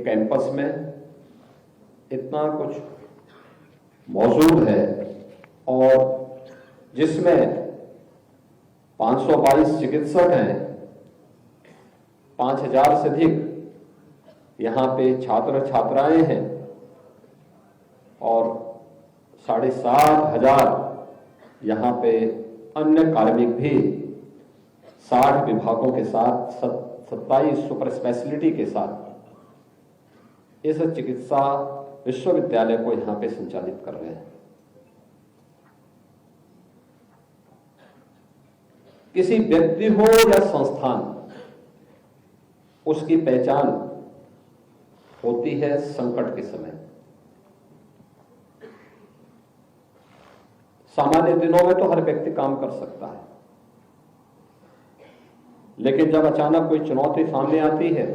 एक कैंपस में इतना कुछ मौजूद है और जिसमें 522 चिकित्सक हैं, 5000 से अधिक यहाँ पे छात्र छात्राएं हैं और 7,500 यहाँ पे अन्य कार्मिक भी 60 विभागों के साथ 27 सुपर स्पेशलिटी के साथ इस चिकित्सा विश्वविद्यालय को यहाँ पे संचालित कर रहे हैं। किसी व्यक्ति हो या संस्थान, उसकी पहचान होती है संकट के समय। सामान्य दिनों में तो हर व्यक्ति काम कर सकता है, लेकिन जब अचानक कोई चुनौती सामने आती है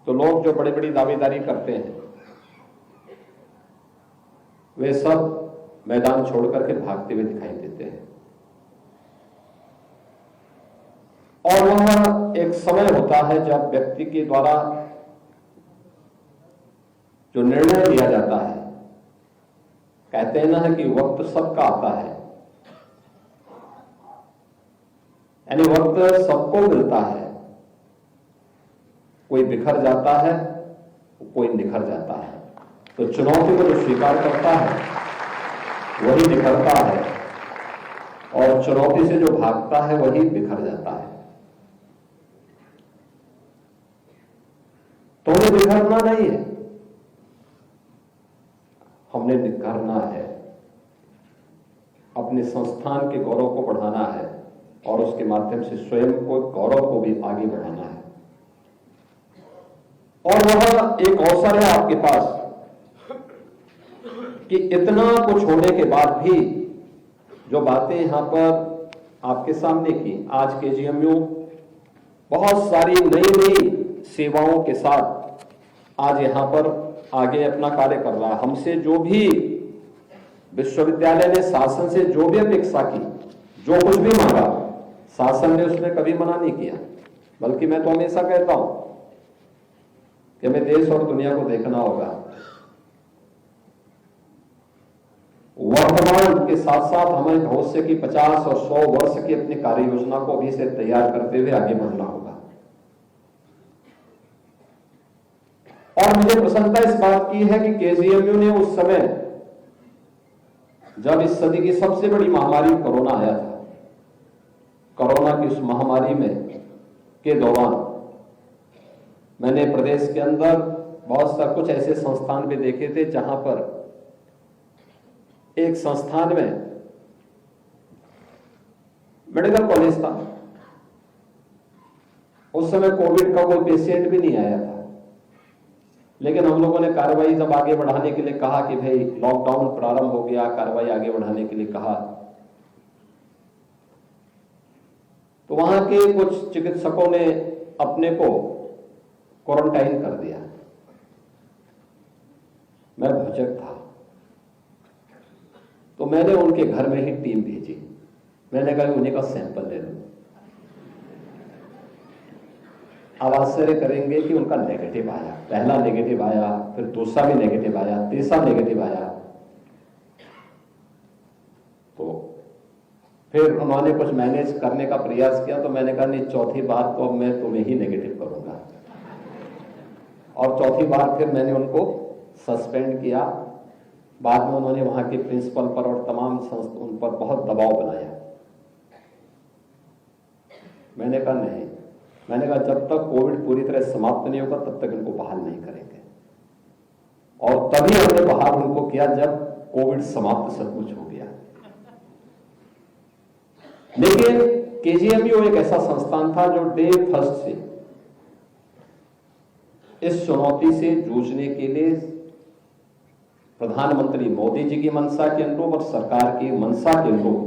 तो लोग जो बड़ी बड़ी दावेदारी करते हैं वे सब मैदान छोड़कर के भागते हुए दिखाई देते हैं। और वह एक समय होता है जब व्यक्ति के द्वारा जो निर्णय लिया जाता है, कहते हैं ना कि वक्त सबका आता है, यानी वक्त सबको मिलता है। कोई बिखर जाता है, कोई निखर जाता है। तो चुनौती को जो स्वीकार करता है वही निखरता है और चुनौती से जो भागता है वही बिखर जाता है। तो उन्हें बिखरना नहीं है, हमने निखरना है, अपने संस्थान के गौरव को बढ़ाना है और उसके माध्यम से स्वयं को गौरव को भी आगे बढ़ाना है। और वह एक अवसर है आपके पास कि इतना कुछ होने के बाद भी जो बातें यहां पर आपके सामने की, आज केजीएमयू बहुत सारी नई नई सेवाओं के साथ आज यहां पर आगे अपना कार्य कर रहा है। हमसे जो भी विश्वविद्यालय ने शासन से जो भी अपेक्षा की, जो कुछ भी मांगा, शासन ने उसमें कभी मना नहीं किया। बल्कि मैं तो हमेशा कहता हूं कि हमें देश और दुनिया को देखना होगा, वर्तमान के साथ साथ हमें भविष्य की 50 और 100 वर्ष की अपनी कार्य योजना को अभी से तैयार करते हुए आगे बढ़ना होगा। और मुझे प्रसन्नता इस बात की है कि केजीएमयू ने उस समय जब इस सदी की सबसे बड़ी महामारी कोरोना आया था, कोरोना की उस महामारी में के दौरान मैंने प्रदेश के अंदर बहुत सा कुछ ऐसे संस्थान भी देखे थे जहां पर एक संस्थान में मेडिकल कॉलेज था। उस समय कोविड का कोई पेशेंट भी नहीं आया था, लेकिन हम लोगों ने कार्रवाई जब आगे बढ़ाने के लिए कहा कि भाई लॉकडाउन प्रारंभ हो गया, कार्रवाई आगे बढ़ाने के लिए कहा, तो वहां के कुछ चिकित्सकों ने अपने को क्वारंटाइन कर दिया। मैं भुजक था तो मैंने उनके घर में ही टीम भेजी। मैंने कहा उन्हीं का सैंपल ले लो। अब आश्चर्य करेंगे कि उनका नेगेटिव आया, पहला नेगेटिव आया, फिर दूसरा भी नेगेटिव आया, तीसरा नेगेटिव आया। तो फिर उन्होंने कुछ मैनेज करने का प्रयास किया, तो मैंने कहा नहीं, चौथी बार तो अब मैं तुम्हें ही नेगेटिव करूंगा। और चौथी बार फिर मैंने उनको सस्पेंड किया। बाद में उन्होंने वहां के प्रिंसिपल पर और तमाम उन पर बहुत दबाव बनाया। मैंने कहा नहीं, मैंने कहा जब तक कोविड पूरी तरह समाप्त नहीं होगा तब तक इनको बहाल नहीं करेंगे। और तभी हमने बहाल उनको किया जब कोविड समाप्त सचमुच हो गया। लेकिन केजीएमयू एक ऐसा संस्थान था जो डे फर्स्ट से इस चुनौती से जूझने के लिए प्रधानमंत्री मोदी जी की मंशा के अनुरूप और सरकार की मंशा के अनुरूप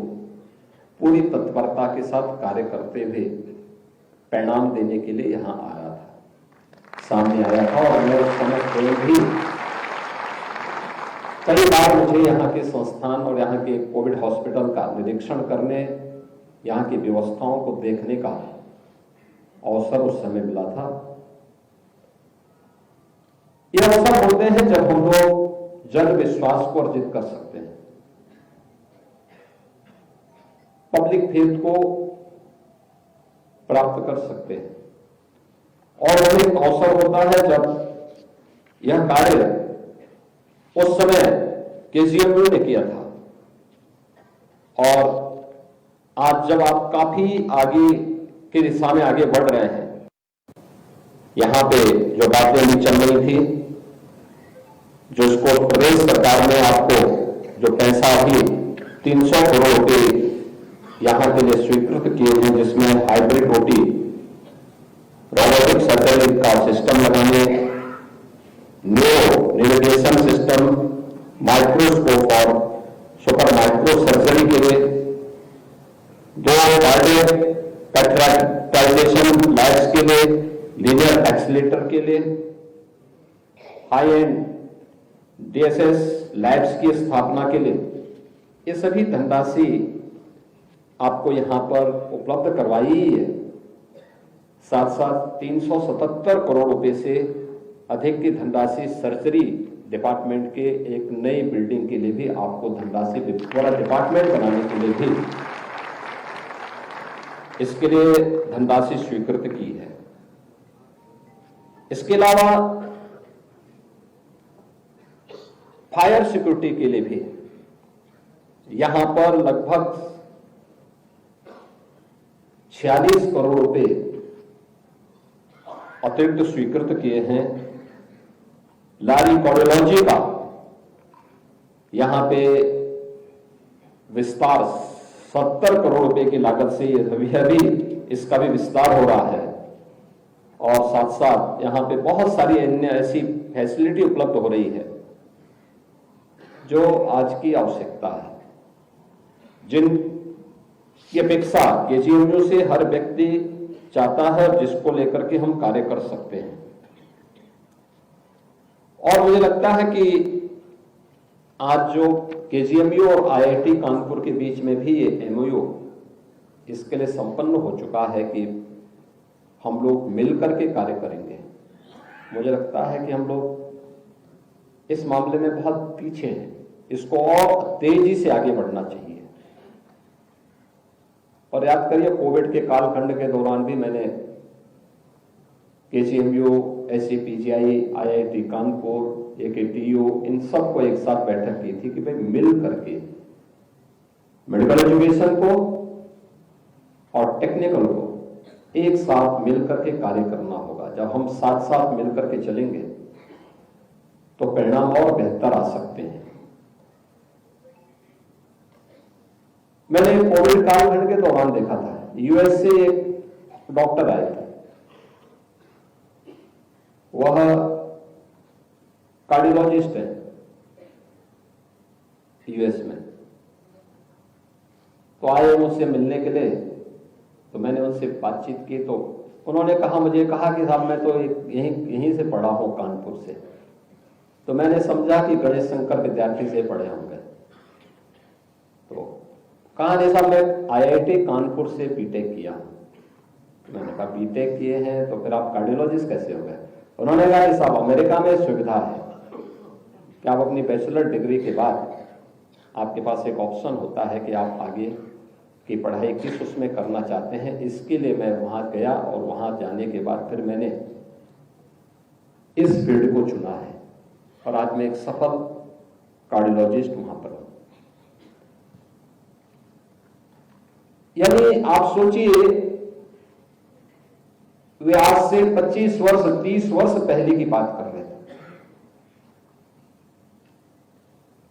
पूरी तत्परता के साथ कार्य करते हुए परिणाम देने के लिए यहां आया था, सामने आया था। और मैं उस समय कोई भी कई बार मुझे यहाँ के संस्थान और यहाँ के कोविड हॉस्पिटल का निरीक्षण करने, यहाँ की व्यवस्थाओं को देखने का अवसर उस समय मिला था। ये अवसर होते हैं जब हम लोग जन विश्वास को अर्जित कर सकते हैं, पब्लिक फेथ को प्राप्त कर सकते हैं। और वो एक अवसर होता है जब यह कार्य उस समय केजीएमयू ने किया था, और आज जब आप काफी आगे की दिशा में आगे बढ़ रहे हैं, यहां पे जो बातें अभी चल रही थी, जो इसको प्रदेश सरकार ने आपको जो पैसा अभी 300 करोड़ रुपए यहां के लिए स्वीकृत किए हैं, जिसमें हाइब्रिड ओटी, रोबोटिक सर्जरी का सिस्टम लगाने, न्यूरो नेविगेशन सिस्टम, माइक्रोस्कोप और सुपर माइक्रो सर्जरी के लिए, 2 कार्डियक कैथेटराइजेशन लैब्स के लिए, लीनियर एक्सीलेटर के लिए, हाई एंड डीएसएस लैब्स की स्थापना के लिए, ये सभी धनराशि आपको यहां पर उपलब्ध करवाई ही है। साथ साथ 377 करोड़ रुपए से अधिक की धनराशि सर्जरी डिपार्टमेंट के एक नई बिल्डिंग के लिए भी आपको धनराशि, बड़ा डिपार्टमेंट बनाने के लिए भी इसके लिए धनराशि स्वीकृत की है। इसके अलावा फायर सिक्योरिटी के लिए भी यहां पर लगभग 46 करोड़ रुपए अतिरिक्त स्वीकृत किए हैं। लारी कार्डियोलॉजी का यहां पे विस्तार 70 करोड़ रुपए की लागत से अभी इसका भी विस्तार हो रहा है, और साथ साथ यहां पे बहुत सारी अन्य ऐसी फैसिलिटी उपलब्ध हो रही है जो आज की आवश्यकता है, जिन की अपेक्षा केजीएमयू से हर व्यक्ति चाहता है, जिसको लेकर के हम कार्य कर सकते हैं। और मुझे लगता है कि आज जो केजीएमयू और आईआईटी कानपुर के बीच में भी ये एमओयू इसके लिए संपन्न हो चुका है कि हम लोग मिलकर के कार्य करेंगे। मुझे लगता है कि हम लोग इस मामले में बहुत पीछे हैं, इसको और तेजी से आगे बढ़ना चाहिए। और याद करिए, कोविड के कालखंड के दौरान भी मैंने KGMU, SGPGI, IIT Kanpur, AKTU, इन सबको एक साथ बैठक की थी कि भाई मिल करके मेडिकल एजुकेशन को और टेक्निकल को एक साथ मिलकर के कार्य करना होगा। जब हम साथ साथ मिलकर के चलेंगे तो परिणाम और बेहतर आ सकते हैं। मैंने कोविड कालखंड के दौरान देखा था, यूएस से एक डॉक्टर आए थे, वह कार्डियोलॉजिस्ट है यूएस में। तो आए मुझसे मिलने के लिए, तो मैंने उनसे बातचीत की, तो उन्होंने मुझे कहा कि साहब मैं तो यहीं से पढ़ा हूं, कानपुर से। तो मैंने समझा कि गणेश शंकर विद्यार्थी से पढ़े होंगे। तो कहा नहीं साहब, मैं आईआईटी कानपुर से बीटेक किया हूं। मैंने कहा बीटेक किए हैं तो फिर आप कार्डियोलॉजिस्ट कैसे हो गए? उन्होंने कहा कि साहब अमेरिका में सुविधा है कि आप अपनी बैचलर डिग्री के बाद आपके पास एक ऑप्शन होता है कि आप आगे की पढ़ाई किस उसमें करना चाहते हैं। इसके लिए मैं वहां गया, और वहां जाने के बाद फिर मैंने इस फील्ड को चुना है, और आज मैं एक सफल कार्डियोलॉजिस्ट वहां पर हूं। यानी आप सोचिए, वे आज से 25 वर्ष 30 वर्ष पहले की बात कर रहे थे,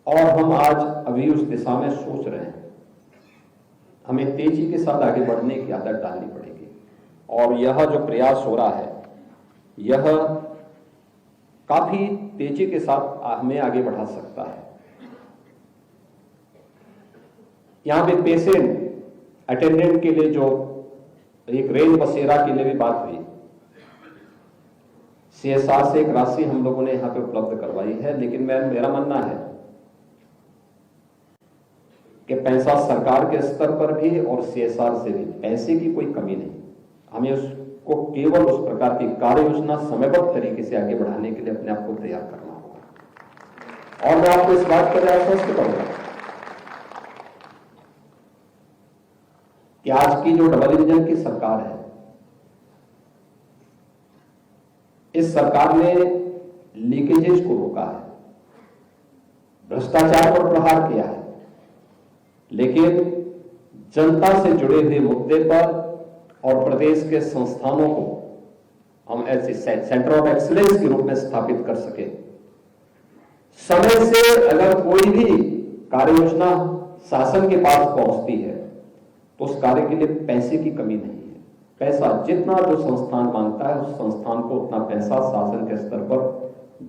और हम आज अभी उस दिशा में सोच रहे हैं। हमें तेजी के साथ आगे बढ़ने की आदत डालनी पड़ेगी, और यह जो प्रयास हो रहा है, यह काफी तेजी के साथ हमें आगे बढ़ा सकता है। यहां पे पेशेंट अटेंडेंट के लिए जो एक रेंज बसेरा के लिए भी बात हुई, सीएसआर से एक राशि हम लोगों ने यहां पे उपलब्ध करवाई है। लेकिन मेरा मानना है कि पैसा सरकार के स्तर पर भी और सीएसआर से भी पैसे की कोई कमी नहीं। हमें को केवल उस प्रकार की कार्य योजना समयबद्ध तरीके से आगे बढ़ाने के लिए अपने आप को तैयार करना होगा। और मैं आपको इस बात पर आश्वस्त करूंगा कि आज की जो डबल इंजन की सरकार है, इस सरकार ने लीकेजेस को रोका है, भ्रष्टाचार पर प्रहार किया है, लेकिन जनता से जुड़े हुए मुद्दे पर और प्रदेश के संस्थानों को हम ऐसे सेंटर ऑफ एक्सीलेंस के रूप में स्थापित कर सके। समय से अगर कोई भी कार्य योजना शासन के पास पहुंचती है तो उस कार्य के लिए पैसे की कमी नहीं है। पैसा जितना जो संस्थान मांगता है उस संस्थान को उतना पैसा शासन के स्तर पर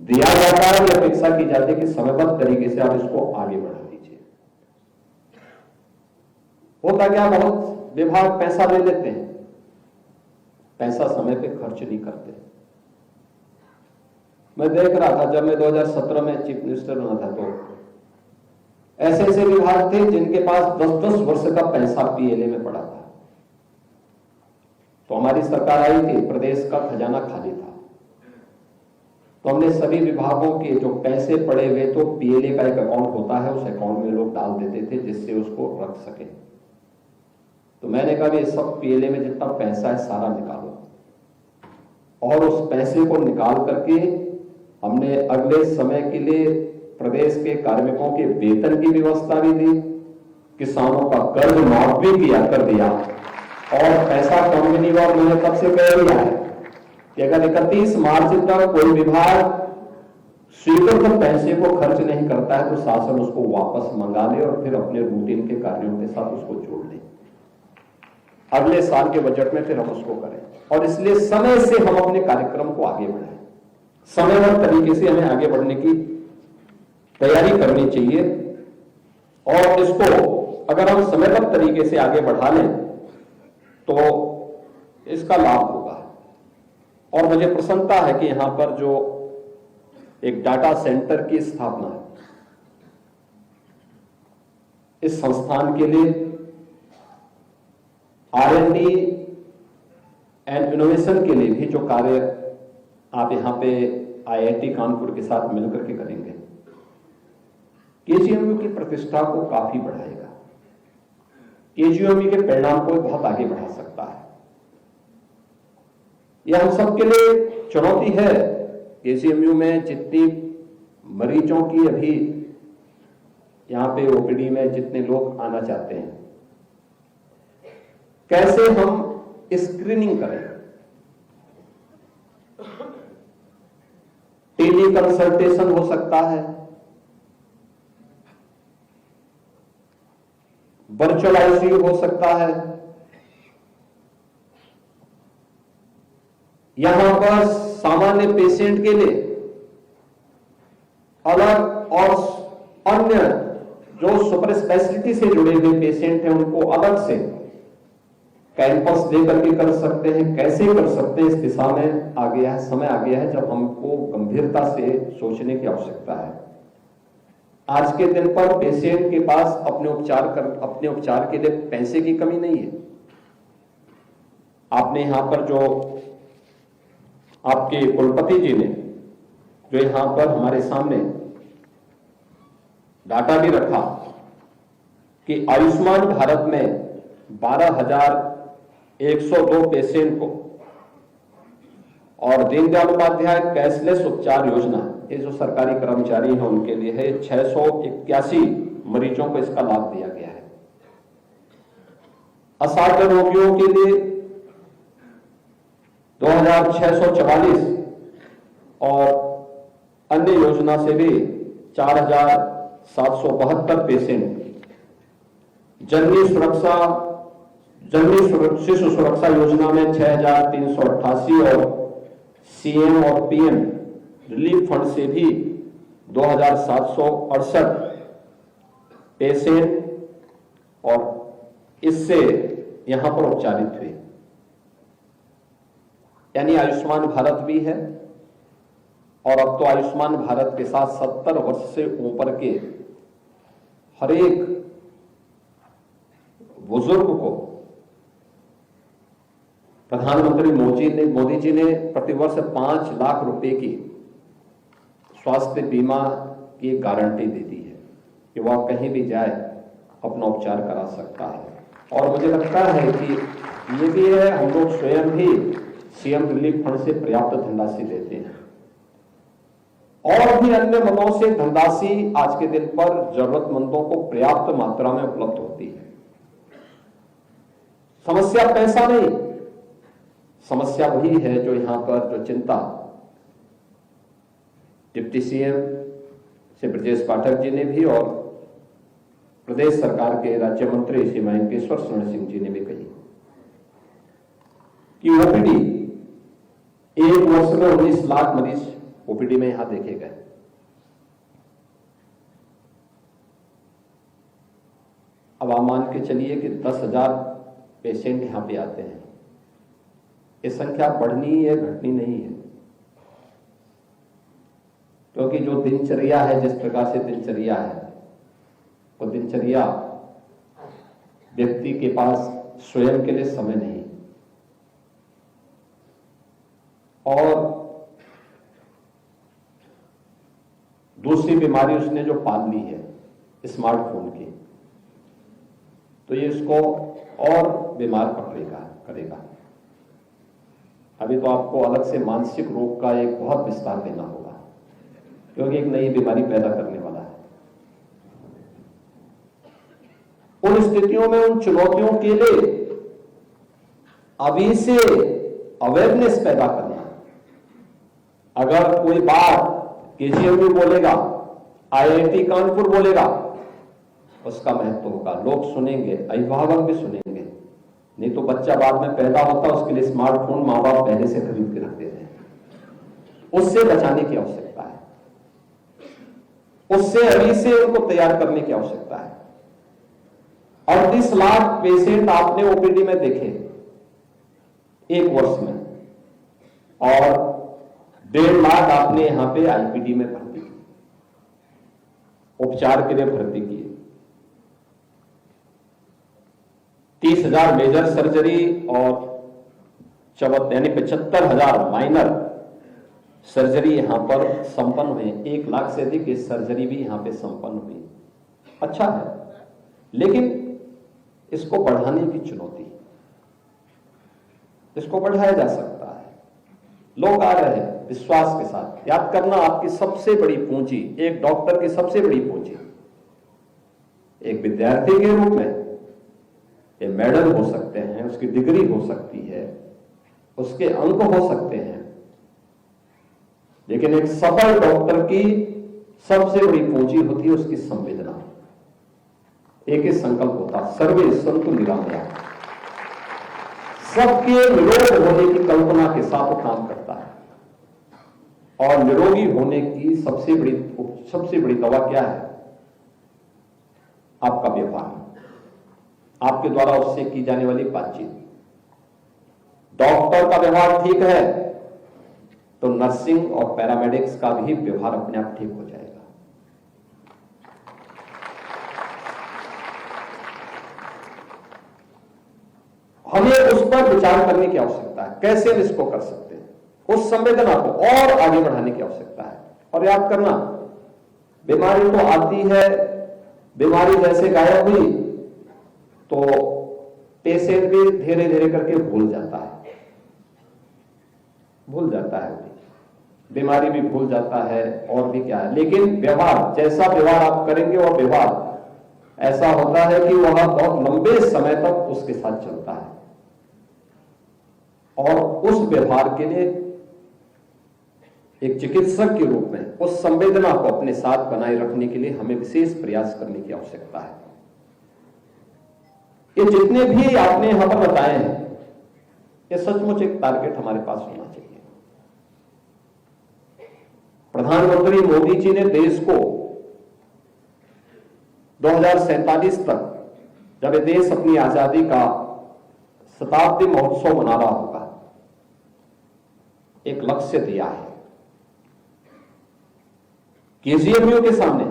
दिया जाता है। यह अपेक्षा की जाती है कि समयबद्ध तरीके से आप इसको आगे बढ़ा दीजिए। होता क्या, बहुत विभाग पैसा ले लेते हैं, पैसा समय पे खर्च नहीं करते। मैं देख रहा था जब मैं 2017 में चीफ मिनिस्टर बना था तो ऐसे ऐसे विभाग थे जिनके पास 10-10 वर्ष का पैसा पीएलए में पड़ा था। तो हमारी सरकार आई थी, प्रदेश का खजाना खाली था, तो हमने सभी विभागों के जो पैसे पड़े हुए, तो पीएलए का एक अकाउंट होता है, उस अकाउंट में लोग डाल देते थे जिससे उसको रख सके। तो मैंने कहा ये सब पीएलए में जितना पैसा है सारा निकालो, और उस पैसे को निकाल करके हमने अगले समय के लिए प्रदेश के कार्मिकों के वेतन की व्यवस्था भी दी, किसानों का कर्ज माफ भी किया कर दिया, और पैसा कम भी नहीं हुआ। मैंने तब से कह दिया है कि अगर 31 मार्च तक कोई विभाग स्वीकृत पैसे को खर्च नहीं करता है तो शासन उसको वापस मंगा ले और फिर अपने रूटीन के कार्यों के साथ उसको जोड़ ले। अगले साल के बजट में फिर हम उसको करें, और इसलिए समय से हम अपने कार्यक्रम को आगे बढ़ाएं। समयबद्ध तरीके से हमें आगे बढ़ने की तैयारी करनी चाहिए, और इसको अगर हम समयबद्ध तरीके से आगे बढ़ा लें तो इसका लाभ होगा। और मुझे प्रसन्नता है कि यहां पर जो एक डाटा सेंटर की स्थापना है, इस संस्थान के लिए R&D एंड इनोवेशन के लिए भी जो कार्य आप यहां पे IIT कानपुर के साथ मिलकर के करेंगे, KGMU की प्रतिष्ठा को काफी बढ़ाएगा, KGMU के परिणाम को बहुत आगे बढ़ा सकता है। यह हम सबके लिए चुनौती है। KGMU में जितनी मरीजों की अभी यहां पे OPD में जितने लोग आना चाहते हैं, कैसे हम स्क्रीनिंग करें, टेली कंसल्टेशन हो सकता है, वर्चुअल ICU हो सकता है, यहां पर सामान्य पेशेंट के लिए अलग और अन्य जो सुपर स्पेशलिटी से जुड़े हुए पेशेंट हैं उनको अलग से कैंपस देकर के कर सकते हैं। कैसे कर सकते हैं, इस दिशा में आ गया है, समय आ गया है जब हमको गंभीरता से सोचने की आवश्यकता है। आज के दिन पर पेशेंट के पास अपने उपचार के लिए पैसे की कमी नहीं है। आपने यहां पर जो आपके कुलपति जी ने जो यहां पर हमारे सामने डाटा भी रखा कि आयुष्मान भारत में 12,102 पेशेंट को, और दीनदयाल उपाध्याय कैशलेस उपचार योजना, ये जो सरकारी कर्मचारी हैं उनके लिए है, 681 मरीजों को इसका लाभ दिया गया है। असाध्य रोगियों के लिए 2,644 और अन्य योजना से भी 4,772 पेशेंट, जननी शिशु सुरक्षा योजना में 6,388 और CM और PM रिलीफ फंड से भी 2,768 पेशेंट और इससे यहां पर उपचारित हुए। यानी आयुष्मान भारत भी है, और अब तो आयुष्मान भारत के साथ 70 वर्ष से ऊपर के हर एक बुजुर्ग को प्रधानमंत्री मोदी जी ने प्रतिवर्ष 5 लाख रुपए की स्वास्थ्य बीमा की एक गारंटी दे दी है कि वह कहीं भी जाए अपना उपचार करा सकता है। और मुझे लगता है कि ये भी है, हम लोग स्वयं भी सीएम रिलीफ फंड से पर्याप्त धनराशि देते हैं और भी अन्य मदों से धनराशि आज के दिन पर जरूरतमंदों को पर्याप्त मात्रा में उपलब्ध होती है। समस्या पैसा नहीं, समस्या वही है जो यहां पर जो चिंता डिप्टी सीएम श्री ब्रजेश पाठक जी ने भी और प्रदेश सरकार के राज्य मंत्री श्री महेंकेश्वर शरण सिंह जी ने भी कही कि ओपीडी एक वर्ष में 19 लाख मरीज ओपीडी में यहां देखे गए। अब आप मान के चलिए कि 10,000 पेशेंट यहां पे आते हैं। ये संख्या बढ़नी है, घटनी नहीं है, क्योंकि जो दिनचर्या है, जिस प्रकार से दिनचर्या है, वो दिनचर्या व्यक्ति के पास स्वयं के लिए समय नहीं और दूसरी बीमारी उसने जो पाल ली है स्मार्टफोन की, तो ये इसको और बीमार करेगा। अभी तो आपको अलग से मानसिक रोग का एक बहुत विस्तार देना होगा, क्योंकि एक नई बीमारी पैदा करने वाला है। उन स्थितियों में, उन चुनौतियों के लिए अभी से अवेयरनेस पैदा करना। अगर कोई बात केजीएमयू बोलेगा, आईआईटी कानपुर बोलेगा, उसका महत्व होगा, लोग सुनेंगे, अभिभावक भी सुनेंगे। नहीं तो बच्चा बाद में पैदा होता, उसके लिए स्मार्टफोन माँ बाप पहले से खरीद के रख देते हैं। उससे बचाने की आवश्यकता है, उससे अभी से उनको तैयार करने की आवश्यकता है। 38 लाख पेशेंट आपने ओपीडी में देखे एक वर्ष में, और 1.5 लाख आपने यहां पे आईपीडी में भर्ती उपचार के लिए भर्ती किए। 30,000 मेजर सर्जरी और 75,000 माइनर सर्जरी यहां पर संपन्न हुई। 1 लाख से अधिक इस सर्जरी भी यहां पे संपन्न हुई। अच्छा है, लेकिन इसको बढ़ाने की चुनौती, इसको बढ़ाया जा सकता है। लोग आ रहे हैं विश्वास के साथ। याद करना, आपकी सबसे बड़ी पूंजी, एक डॉक्टर की सबसे बड़ी पूंजी एक विद्यार्थी के रूप में ये मेडल हो सकते हैं, उसकी डिग्री हो सकती है, उसके अंक हो सकते हैं, लेकिन एक सफल डॉक्टर की सबसे बड़ी पूंजी होती है उसकी संवेदना। एक ही संकल्प होता, सर्वे संतु निरामया, सबके निरोग होने की कल्पना के साथ वो काम करता है। और निरोगी होने की सबसे बड़ी दवा क्या है? आपका व्यवहार, आपके द्वारा उससे की जाने वाली बातचीत। डॉक्टर का व्यवहार ठीक है तो नर्सिंग और पैरामेडिक्स का भी व्यवहार अपने आप ठीक हो जाएगा। हमें उस पर विचार करने की आवश्यकता है, कैसे हम इसको कर सकते हैं। उस संवेदना को और आगे बढ़ाने की आवश्यकता है। और याद करना, बीमारी तो आती है, बीमारी जैसे गायब हुई तो पेशेंट भी धीरे धीरे करके भूल जाता है, बीमारी भी भूल जाता है, और भी क्या है। लेकिन व्यवहार, जैसा व्यवहार आप करेंगे और व्यवहार ऐसा होता है कि वह बहुत लंबे समय तक उसके साथ चलता है। और उस व्यवहार के लिए एक चिकित्सक के रूप में उस संवेदना को अपने साथ बनाए रखने के लिए हमें विशेष प्रयास करने की आवश्यकता है। ये जितने भी आपने यहां पर बताए हैं, ये सचमुच एक टारगेट हमारे पास होना चाहिए। प्रधानमंत्री मोदी जी ने देश को 2047 तक, जब ये देश अपनी आजादी का शताब्दी महोत्सव मना रहा होगा, एक लक्ष्य दिया है। केजीएमयू के सामने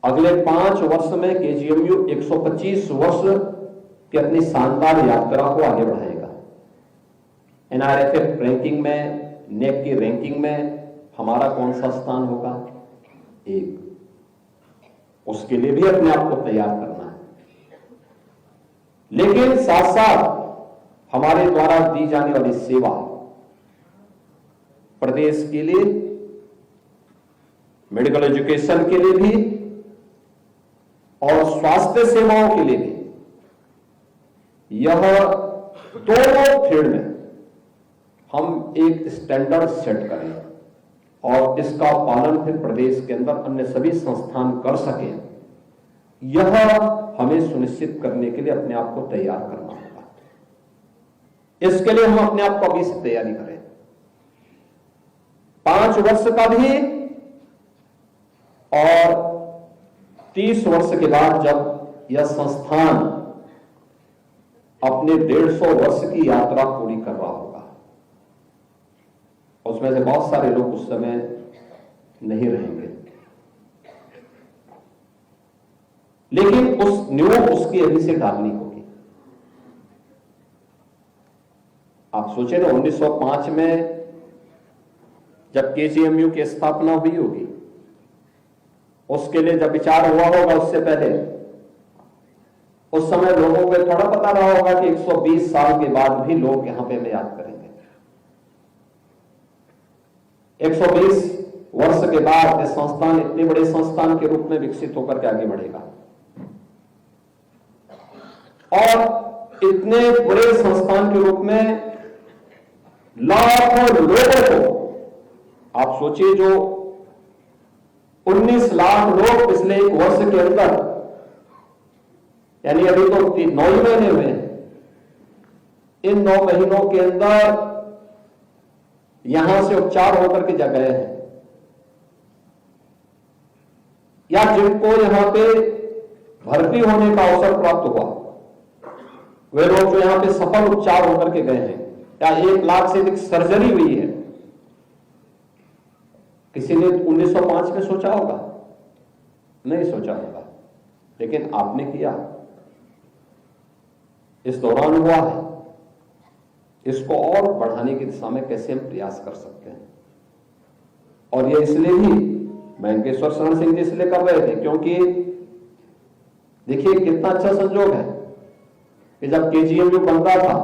अगले 5 वर्ष में केजीएमयू 125 वर्ष की अपनी शानदार यात्रा को आगे बढ़ाएगा। NRFF रैंकिंग में, नेक की रैंकिंग में हमारा कौन सा स्थान होगा? 1। उसके लिए भी अपने आप को तैयार करना है। लेकिन साथ साथ हमारे द्वारा दी जाने वाली सेवा प्रदेश के लिए, मेडिकल एजुकेशन के लिए भी और स्वास्थ्य सेवाओं के लिए भी, यह दोनों फील्ड में हम एक स्टैंडर्ड सेट करें और इसका पालन फिर प्रदेश के अंदर अन्य सभी संस्थान कर सकें, यह हमें सुनिश्चित करने के लिए अपने आप को तैयार करना होगा। इसके लिए हम अपने आप को अभी से तैयारी करें। 5 वर्ष का भी और 30 वर्ष के बाद जब यह संस्थान अपने 150 वर्ष की यात्रा पूरी कर रहा होगा, उसमें से बहुत सारे लोग उस समय नहीं रहेंगे, लेकिन उस नींव उसकी अभी से डालनी होगी। आप सोचे ना, 1905 में जब KGMU की स्थापना हुई होगी, उसके लिए जब विचार हुआ होगा, उससे पहले उस समय लोगों को थोड़ा पता रहा होगा कि 120 साल के बाद भी लोग यहां पे हमें याद करेंगे। 120 वर्ष के बाद यह संस्थान इतने बड़े संस्थान के रूप में विकसित होकर के आगे बढ़ेगा और इतने बड़े संस्थान के रूप में लाखों लोगों को, आप सोचिए, जो 19 लाख लोग पिछले 1 वर्ष के अंदर, यानी अभी तो 9 ही महीने हुए हैं, इन 9 महीनों के अंदर यहां से उपचार होकर के जा गए हैं, या जिनको यहां पे भर्ती होने का अवसर प्राप्त हुआ, वे लोग जो यहां पे सफल उपचार होकर के गए हैं, या 1 लाख से अधिक सर्जरी हुई है। किसी ने 1905 में सोचा होगा? नहीं सोचा होगा, लेकिन आपने किया, इस दौरान हुआ है। इसको और बढ़ाने की दिशा में कैसे हम प्रयास कर सकते हैं, और ये इसलिए भी वेंकटेश्वर शरण सिंह जी इसलिए कर रहे थे क्योंकि देखिए कितना अच्छा संजोग है कि जब KGMU बन रहा था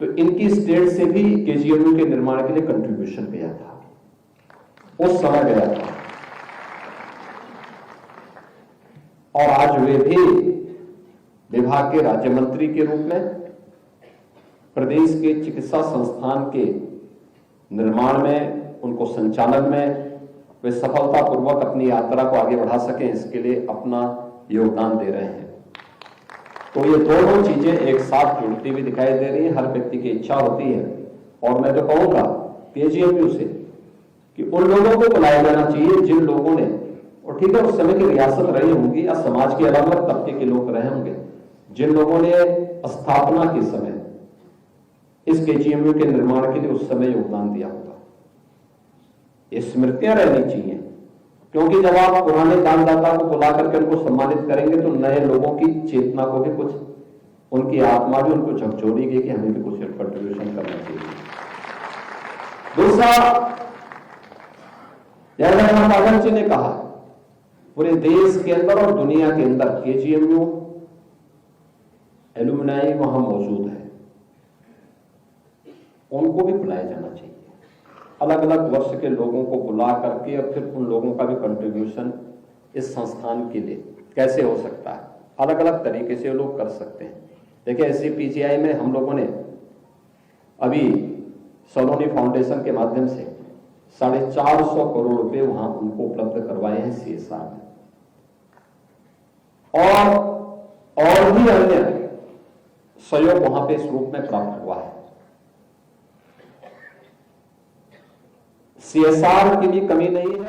तो इनकी स्टेट से भी KGMU के निर्माण के लिए कंट्रीब्यूशन गया था, उस समय गया था, और आज वे भी विभाग के राज्य मंत्री के रूप में प्रदेश के चिकित्सा संस्थान के निर्माण में, उनको संचालन में वे सफलतापूर्वक अपनी यात्रा को आगे बढ़ा सकें, इसके लिए अपना योगदान दे रहे हैं। तो ये दोनों चीजें एक साथ जुड़ती हुई दिखाई दे रही है। हर व्यक्ति की इच्छा होती है, और मैं तो कहूंगा KGMU से कि उन लोगों को बुलाया जाना चाहिए जिन लोगों ने, और ठीक है उस समय की रियासत रही होंगी या समाज के अलग अलग तबके के लोग रहे होंगे, जिन लोगों ने स्थापना के समय इस KGMU के निर्माण के लिए उस समय योगदान दिया होगा। ये स्मृतियां रहनी चाहिए, क्योंकि जब आप पुराने दानदाता को बुला करके उनको सम्मानित करेंगे तो नए लोगों की चेतना को भी कुछ, उनकी आत्मा भी उनको झकझोरेगी कि हमें भी कुछ कंट्रीब्यूशन करना चाहिए। दूसरा, जैसा महाराज जी ने कहा, पूरे देश के अंदर और दुनिया के अंदर KGMU एलुमनाई वहां मौजूद है, उनको भी बुलाया जाना चाहिए। अलग अलग वर्ष के लोगों को बुला करके और फिर उन लोगों का भी कंट्रीब्यूशन इस संस्थान के लिए कैसे हो सकता है, अलग अलग तरीके से लोग कर सकते हैं। देखिए SCPGI में हम लोगों ने अभी सलोनी फाउंडेशन के माध्यम से 450 करोड़ रुपए वहां उनको उपलब्ध करवाए हैं CSR में, और भी अन्य सहयोग वहां पे इस रूप में प्राप्त हुआ है। CSR की भी कमी नहीं है।